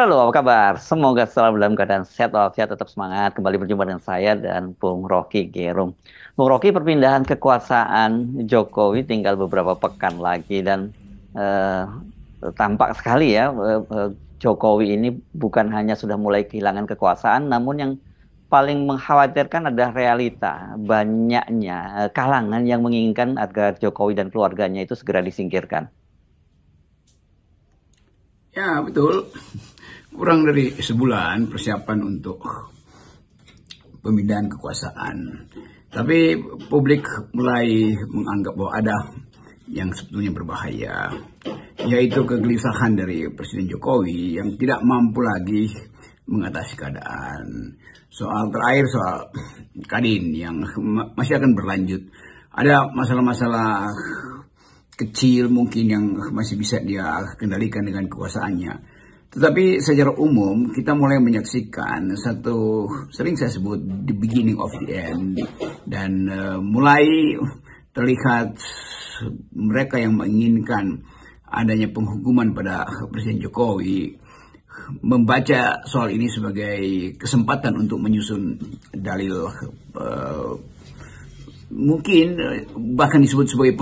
Halo, apa kabar? Semoga selalu dalam keadaan sehat walafiat, tetap semangat. Kembali berjumpa dengan saya dan Bung Rocky Gerung. Bung Rocky, perpindahan kekuasaan Jokowi tinggal beberapa pekan lagi dan eh, tampak sekali ya, Jokowi ini bukan hanya sudah mulai kehilangan kekuasaan, namun yang paling mengkhawatirkan adalah realita banyaknya kalangan yang menginginkan agar Jokowi dan keluarganya itu segera disingkirkan. Ya, betul. Kurang dari sebulan persiapan untuk pemindahan kekuasaan. Tapi publik mulai menganggap bahwa ada yang sebetulnya berbahaya, yaitu kegelisahan dari Presiden Jokowi yang tidak mampu lagi mengatasi keadaan. Soal terakhir, soal Kadin yang masih akan berlanjut. Ada masalah-masalah kecil mungkin yang masih bisa dia kendalikan dengan kekuasaannya. Tetapi secara umum kita mulai menyaksikan satu, sering saya sebut the beginning of the end, dan mulai terlihat mereka yang menginginkan adanya penghukuman pada Presiden Jokowi membaca soal ini sebagai kesempatan untuk menyusun dalil, mungkin bahkan disebut sebagai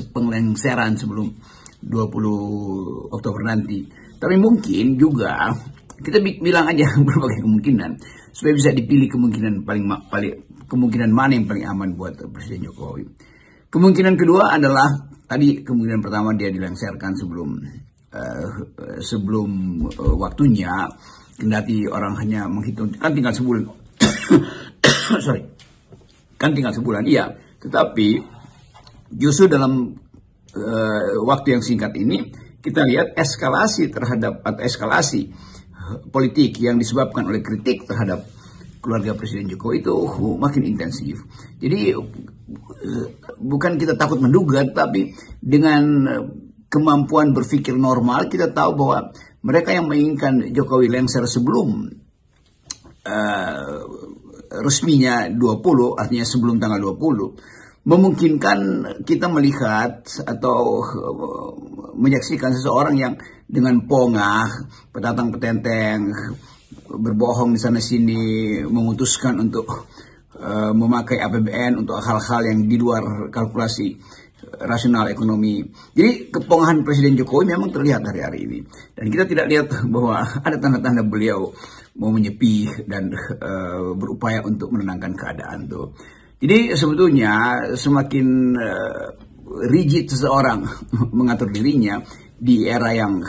penglengseran sebelum 20 Oktober nanti. Tapi mungkin juga kita bilang aja berbagai kemungkinan supaya bisa dipilih kemungkinan mana yang paling aman buat Presiden Jokowi. Kemungkinan kedua adalah tadi, kemungkinan pertama dia dilengserkan sebelum waktunya, kendati orang hanya menghitung kan tinggal sebulan. Sorry. Kan tinggal sebulan, iya. Tetapi justru dalam waktu yang singkat ini kita lihat eskalasi politik yang disebabkan oleh kritik terhadap keluarga Presiden Jokowi itu makin intensif. Jadi bukan kita takut menduga, tapi dengan kemampuan berpikir normal kita tahu bahwa mereka yang menginginkan Jokowi lengser sebelum resminya 20, artinya sebelum tanggal 20, memungkinkan kita melihat atau menyaksikan seseorang yang dengan pongah, petatang petenteng, berbohong di sana sini, memutuskan untuk memakai APBN untuk hal-hal yang di luar kalkulasi rasional ekonomi. Jadi kepongahan Presiden Jokowi memang terlihat hari-hari ini, dan kita tidak lihat bahwa ada tanda-tanda beliau mau menyepi dan berupaya untuk menenangkan keadaan tuh. Jadi sebetulnya semakin rigid seseorang mengatur dirinya di era yang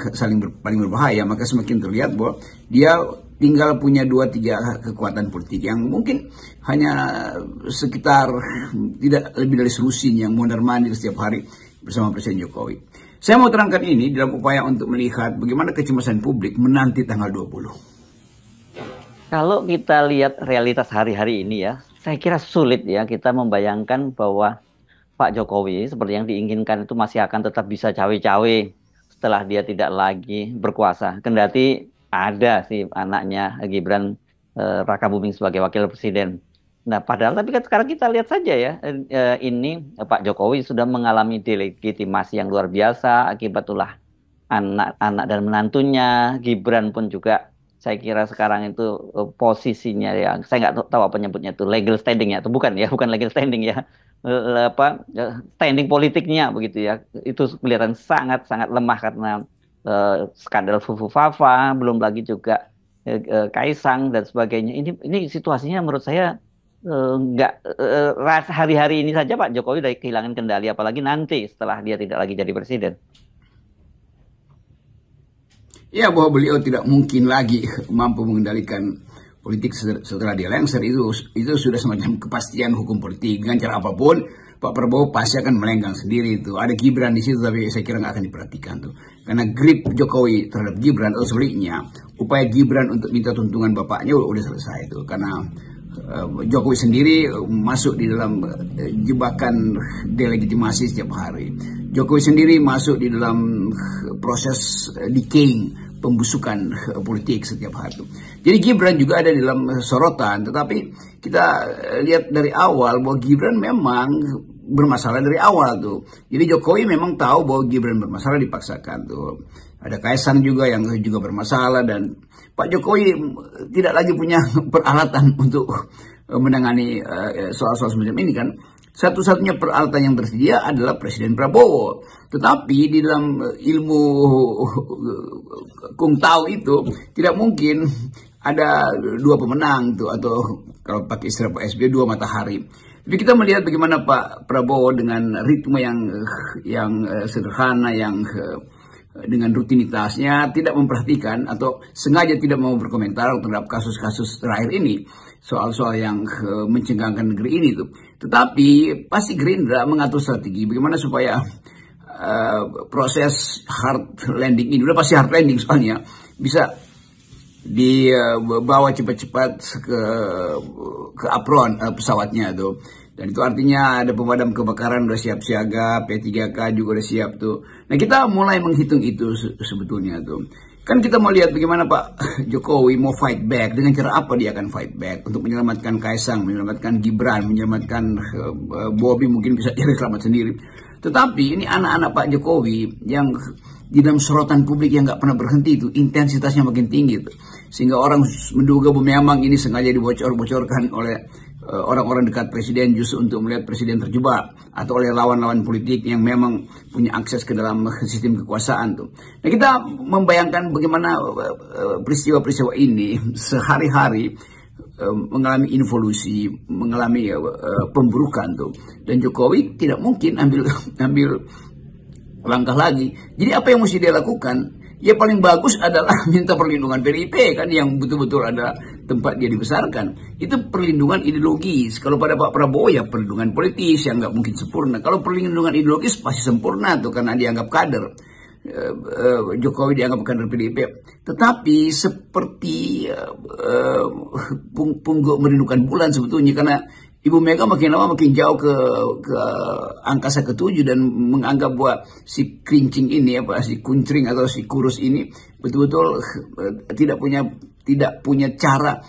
paling berbahaya, maka semakin terlihat bahwa dia tinggal punya 2-3 kekuatan politik yang mungkin hanya sekitar tidak lebih dari selusin yang mondar-mandir setiap hari bersama Presiden Jokowi. Saya mau terangkan ini dalam upaya untuk melihat bagaimana kecemasan publik menanti tanggal 20. Kalau kita lihat realitas hari-hari ini ya, saya kira sulit ya kita membayangkan bahwa Pak Jokowi seperti yang diinginkan itu masih akan tetap bisa cawe-cawe setelah dia tidak lagi berkuasa. Kendati ada sih anaknya Gibran Rakabuming sebagai wakil presiden. Nah, padahal tapi kan sekarang kita lihat saja ya, ini Pak Jokowi sudah mengalami delegitimasi yang luar biasa akibat ulah anak-anak dan menantunya. Gibran pun juga saya kira sekarang itu posisinya ya, saya nggak tahu apa nyebutnya itu legal standing ya, atau bukan ya, bukan legal standing ya, standing politiknya begitu ya, itu kelihatan sangat-sangat lemah karena skandal Fufu Fafa, belum lagi juga Kaisang dan sebagainya. Ini situasinya menurut saya nggak hari-hari ini saja Pak Jokowi udah kehilangan kendali, apalagi nanti setelah dia tidak lagi jadi presiden. Ya, bahwa beliau tidak mungkin lagi mampu mengendalikan politik setelah dia lengser itu sudah semacam kepastian hukum politik. Dengan cara apapun Pak Prabowo pasti akan melenggang sendiri itu. Ada Gibran di situ, tapi saya kira nggak akan diperhatikan tuh. Karena grip Jokowi terhadap Gibran atau sebaliknya, upaya Gibran untuk minta tuntungan bapaknya udah selesai itu. Karena Jokowi sendiri masuk di dalam jebakan delegitimasi setiap hari. Jokowi sendiri masuk di dalam proses decaying, pembusukan politik setiap hari. Jadi Gibran juga ada di dalam sorotan, tetapi kita lihat dari awal bahwa Gibran memang bermasalah dari awal tuh. Jadi Jokowi memang tahu bahwa Gibran bermasalah, dipaksakan tuh. Ada Kaisang juga yang juga bermasalah, dan Pak Jokowi tidak lagi punya peralatan untuk menangani soal-soal semacam ini kan. Satu-satunya peralatan yang tersedia adalah Presiden Prabowo. Tetapi di dalam ilmu Kung Tao itu tidak mungkin ada dua pemenang tuh, atau kalau pakai istilah Pak SBY, dua matahari. Tapi kita melihat bagaimana Pak Prabowo dengan ritme yang sederhana, yang dengan rutinitasnya tidak memperhatikan atau sengaja tidak mau berkomentar terhadap kasus-kasus terakhir ini, soal-soal yang mencengangkan negeri ini tuh. Tetapi pasti Gerindra mengatur strategi bagaimana supaya proses hard landing ini, udah pasti hard landing soalnya, bisa dibawa cepat-cepat ke apron pesawatnya tuh. Dan itu artinya ada pemadam kebakaran udah siap siaga, P3K juga udah siap tuh. Nah, kita mulai menghitung itu sebetulnya tuh. Kan kita mau lihat bagaimana Pak Jokowi mau fight back, dengan cara apa dia akan fight back untuk menyelamatkan Kaisang, menyelamatkan Gibran, menyelamatkan Bobi, mungkin bisa dia selamat sendiri. Tetapi ini anak-anak Pak Jokowi yang di dalam sorotan publik yang nggak pernah berhenti itu, intensitasnya makin tinggi tuh. Sehingga orang menduga memang ini sengaja dibocor-bocorkan oleh orang-orang dekat presiden justru untuk melihat presiden terjebak, atau oleh lawan-lawan politik yang memang punya akses ke dalam sistem kekuasaan tuh. Nah, kita membayangkan bagaimana peristiwa-peristiwa ini sehari-hari mengalami involusi, mengalami pemburukan tuh. Dan Jokowi tidak mungkin ambil langkah lagi. Jadi apa yang mesti dia lakukan? Ya paling bagus adalah minta perlindungan PDIP kan, yang betul-betul ada tempat dia dibesarkan. Itu perlindungan ideologis. Kalau pada Pak Prabowo ya perlindungan politis yang nggak mungkin sempurna. Kalau perlindungan ideologis pasti sempurna tuh, karena dianggap kader. Jokowi dianggap kader PDIP. Tetapi seperti pungguk merindukan bulan sebetulnya, karena Ibu Mega makin lama makin jauh ke angkasa ke-7 dan menganggap bahwa si kerincing ini, si kuncring atau si kurus ini betul-betul tidak punya cara,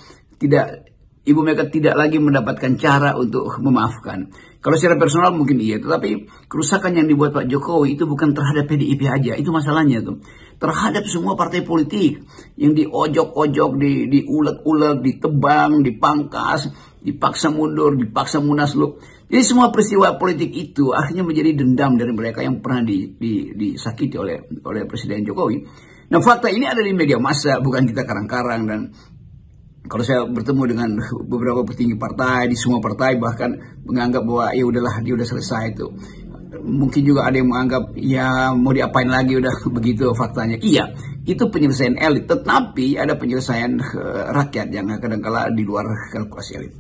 Ibu Mega tidak lagi mendapatkan cara untuk memaafkan. Kalau secara personal mungkin iya, tetapi kerusakan yang dibuat Pak Jokowi itu bukan terhadap PDIP aja, itu masalahnya tuh. Terhadap semua partai politik yang diojok-ojok, diulek-ulek, ditebang, dipangkas, dipaksa mundur, dipaksa munaslup. Jadi semua peristiwa politik itu akhirnya menjadi dendam dari mereka yang pernah disakiti oleh Presiden Jokowi. Nah, fakta ini ada di media massa, bukan kita karang-karang. Dan kalau saya bertemu dengan beberapa petinggi partai, di semua partai bahkan menganggap bahwa ya udahlah, dia udah selesai itu. Mungkin juga ada yang menganggap ya mau diapain lagi, udah begitu faktanya. Iya, itu penyelesaian elit, tetapi ada penyelesaian rakyat yang kadang-kala di luar kalkulasi elit.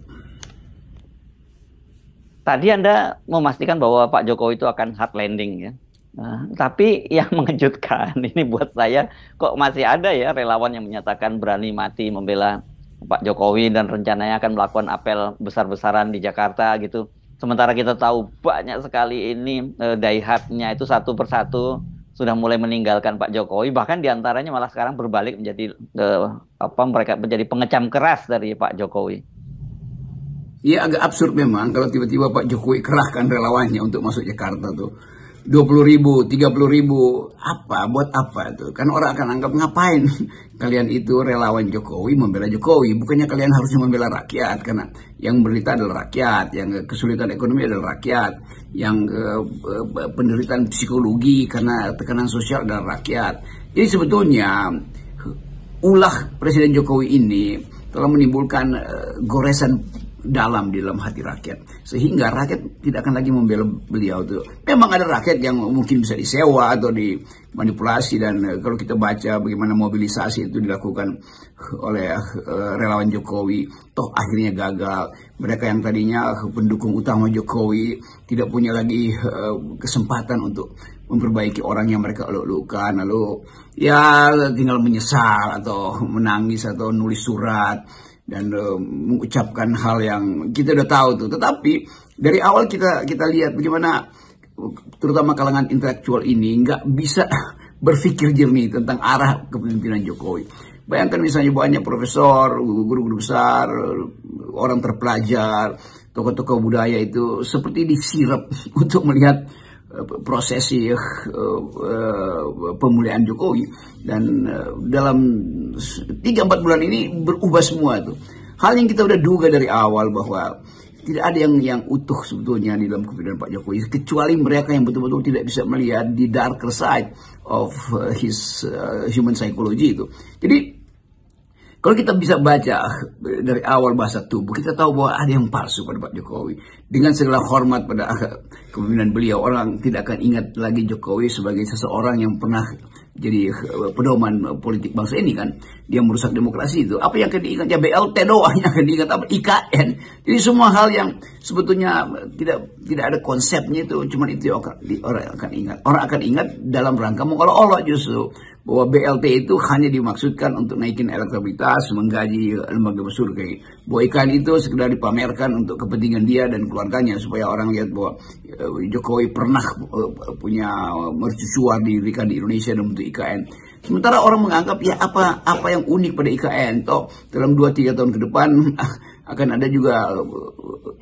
Tadi Anda memastikan bahwa Pak Jokowi itu akan hard landing ya. Nah, tapi yang mengejutkan ini buat saya, kok masih ada ya relawan yang menyatakan berani mati membela Pak Jokowi dan rencananya akan melakukan apel besar-besaran di Jakarta gitu. Sementara kita tahu banyak sekali ini die-hard-nya itu satu persatu sudah mulai meninggalkan Pak Jokowi, bahkan diantaranya malah sekarang berbalik menjadi mereka menjadi pengecam keras dari Pak Jokowi. Ya agak absurd memang kalau tiba-tiba Pak Jokowi kerahkan relawannya untuk masuk Jakarta tuh. 20.000, 30.000, buat apa tuh? Kan orang akan anggap ngapain kalian itu relawan Jokowi membela Jokowi, bukannya kalian harusnya membela rakyat, karena yang berita adalah rakyat, yang kesulitan ekonomi adalah rakyat, yang penderitaan psikologi karena tekanan sosial adalah rakyat. Jadi sebetulnya ulah Presiden Jokowi ini telah menimbulkan goresan dalam di dalam hati rakyat, sehingga rakyat tidak akan lagi membela beliau tuh. Memang ada rakyat yang mungkin bisa disewa atau dimanipulasi, dan kalau kita baca bagaimana mobilisasi itu dilakukan oleh relawan Jokowi, toh akhirnya gagal. Mereka yang tadinya pendukung utama Jokowi tidak punya lagi kesempatan untuk memperbaiki orang yang mereka eluk-elukan, lalu ya tinggal menyesal atau menangis atau nulis surat dan mengucapkan hal yang kita udah tahu tuh. Tetapi dari awal kita lihat bagaimana terutama kalangan intelektual ini nggak bisa berpikir jernih tentang arah kepemimpinan Jokowi. Bayangkan misalnya banyak profesor, guru-guru besar, orang terpelajar, tokoh-tokoh budaya itu seperti disirap untuk melihat prosesi pemulihan Jokowi. Dan dalam 3-4 bulan ini berubah semua tuh. Hal yang kita udah duga dari awal bahwa tidak ada yang utuh sebetulnya di dalam kepemimpinan Pak Jokowi, kecuali mereka yang betul-betul tidak bisa melihat di darker side of his human psychology itu. Jadi kalau kita bisa baca dari awal bahasa tubuh, kita tahu bahwa ada yang palsu pada Pak Jokowi. Dengan segala hormat pada kepemimpinan beliau, orang tidak akan ingat lagi Jokowi sebagai seseorang yang pernah jadi pedoman politik bangsa ini kan. Dia merusak demokrasi itu. Apa yang akan diingat? Ya BLT doang yang akan diingat. Apa? IKN. Jadi semua hal yang sebetulnya tidak ada konsepnya itu, cuma itu yang orang akan ingat. Orang akan ingat dalam rangka mengolok-olok justru. Bahwa BLT itu hanya dimaksudkan untuk naikin elektabilitas, menggaji lembaga survei. Bahwa IKN itu sekedar dipamerkan untuk kepentingan dia dan keluarganya, supaya orang lihat bahwa Jokowi pernah punya mercusuar didirikan di Indonesia dalam bentuk IKN. Sementara orang menganggap ya apa yang unik pada IKN, toh dalam 2-3 tahun ke depan akan ada juga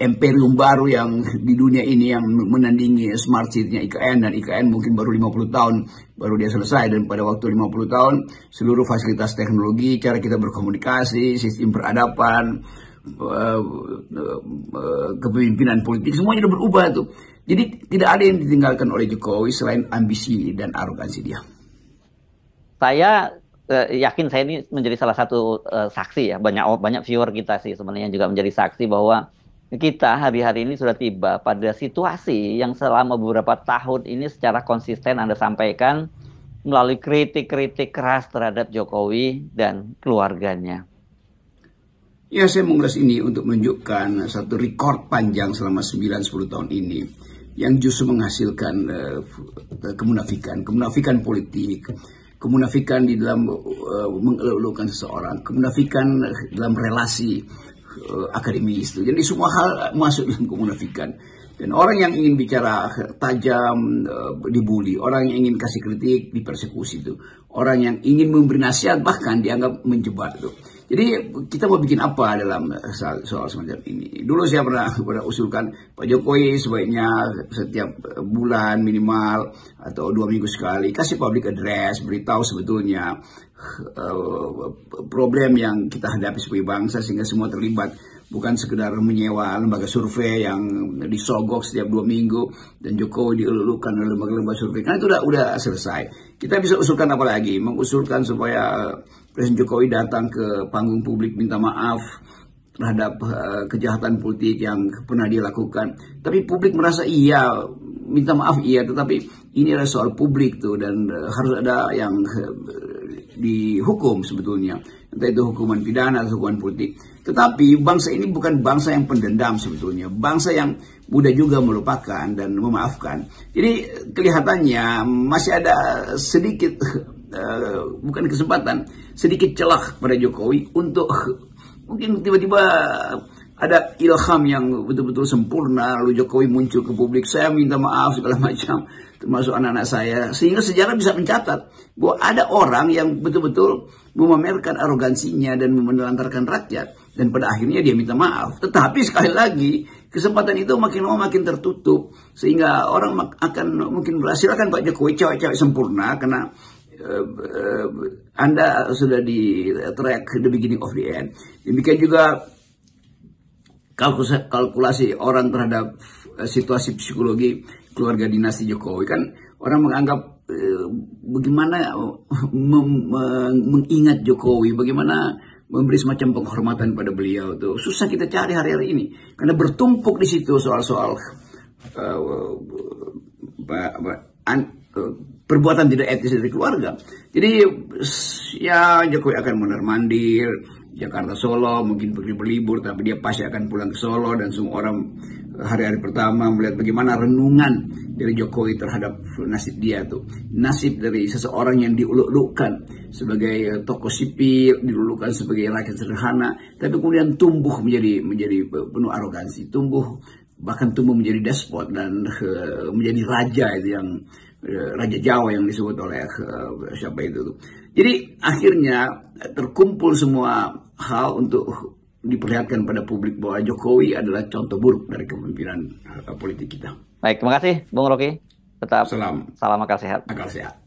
imperium baru yang di dunia ini yang menandingi smart city-nya IKN, dan IKN mungkin baru 50 tahun baru dia selesai, dan pada waktu 50 tahun seluruh fasilitas teknologi, cara kita berkomunikasi, sistem peradaban, kepemimpinan politik semuanya sudah berubah tuh. Jadi tidak ada yang ditinggalkan oleh Jokowi selain ambisi dan arogansi dia. Saya yakin saya ini menjadi salah satu saksi ya, banyak viewer kita sih sebenarnya juga menjadi saksi bahwa kita hari-hari ini sudah tiba pada situasi yang selama beberapa tahun ini secara konsisten Anda sampaikan melalui kritik-kritik keras terhadap Jokowi dan keluarganya. Ya, saya mengulas ini untuk menunjukkan satu rekor panjang selama 9-10 tahun ini yang justru menghasilkan kemunafikan politik, kemunafikan di dalam mengelulukan seseorang, kemunafikan dalam relasi akademis itu. Jadi semua hal masuk dalam kemunafikan. Dan orang yang ingin bicara tajam dibully, orang yang ingin kasih kritik dipersekusi itu, orang yang ingin memberi nasihat bahkan dianggap menjebak itu. Jadi kita mau bikin apa dalam soal semacam ini? Dulu saya pernah usulkan Pak Jokowi sebaiknya setiap bulan minimal atau 2 minggu sekali kasih public address, beritahu sebetulnya problem yang kita hadapi sebagai bangsa sehingga semua terlibat, bukan sekedar menyewa lembaga survei yang disogok setiap 2 minggu dan Jokowi dielulukan oleh lembaga-lembaga survei. Karena itu udah selesai. Kita bisa usulkan apa lagi? Mengusulkan supaya Presiden Jokowi datang ke panggung publik minta maaf terhadap kejahatan politik yang pernah dia lakukan. Tapi publik merasa iya, minta maaf iya, tetapi ini adalah soal publik tuh, dan harus ada yang dihukum sebetulnya. Entah itu hukuman pidana atau hukuman politik. Tetapi bangsa ini bukan bangsa yang pendendam sebetulnya. Bangsa yang mudah juga melupakan dan memaafkan. Jadi kelihatannya masih ada sedikit, bukan kesempatan, sedikit celah pada Jokowi untuk mungkin tiba-tiba ada ilham yang betul-betul sempurna, lalu Jokowi muncul ke publik, saya minta maaf segala macam, termasuk anak-anak saya, sehingga sejarah bisa mencatat bahwa ada orang yang betul-betul memamerkan arogansinya dan menelantarkan rakyat, dan pada akhirnya dia minta maaf. Tetapi sekali lagi kesempatan itu makin lama makin tertutup, sehingga orang akan mungkin silakan Pak Jokowi cewek-cewek sempurna karena Anda sudah di track the beginning of the end. Demikian juga kalkulasi orang terhadap situasi psikologi keluarga dinasti Jokowi. Kan orang menganggap bagaimana mengingat Jokowi, bagaimana memberi semacam penghormatan pada beliau tuh susah kita cari hari-hari ini karena bertumpuk di situ soal-soal perbuatan tidak etis dari keluarga. Jadi ya Jokowi akan mondar-mandir Jakarta Solo, mungkin pergi berlibur, tapi dia pasti akan pulang ke Solo, dan semua orang hari-hari pertama melihat bagaimana renungan dari Jokowi terhadap nasib dia tuh, nasib dari seseorang yang diuluk-ulukkan sebagai tokoh sipil, diuluk-ulukkan sebagai rakyat sederhana, tapi kemudian tumbuh menjadi penuh arogansi, bahkan tumbuh menjadi despot dan menjadi raja itu yang Raja Jawa yang disebut oleh siapa itu tuh. Jadi akhirnya terkumpul semua hal untuk diperlihatkan pada publik bahwa Jokowi adalah contoh buruk dari kepemimpinan politik kita. Baik, terima kasih Bung Rocky. Tetap Salam salam akal sehat. akal sehat.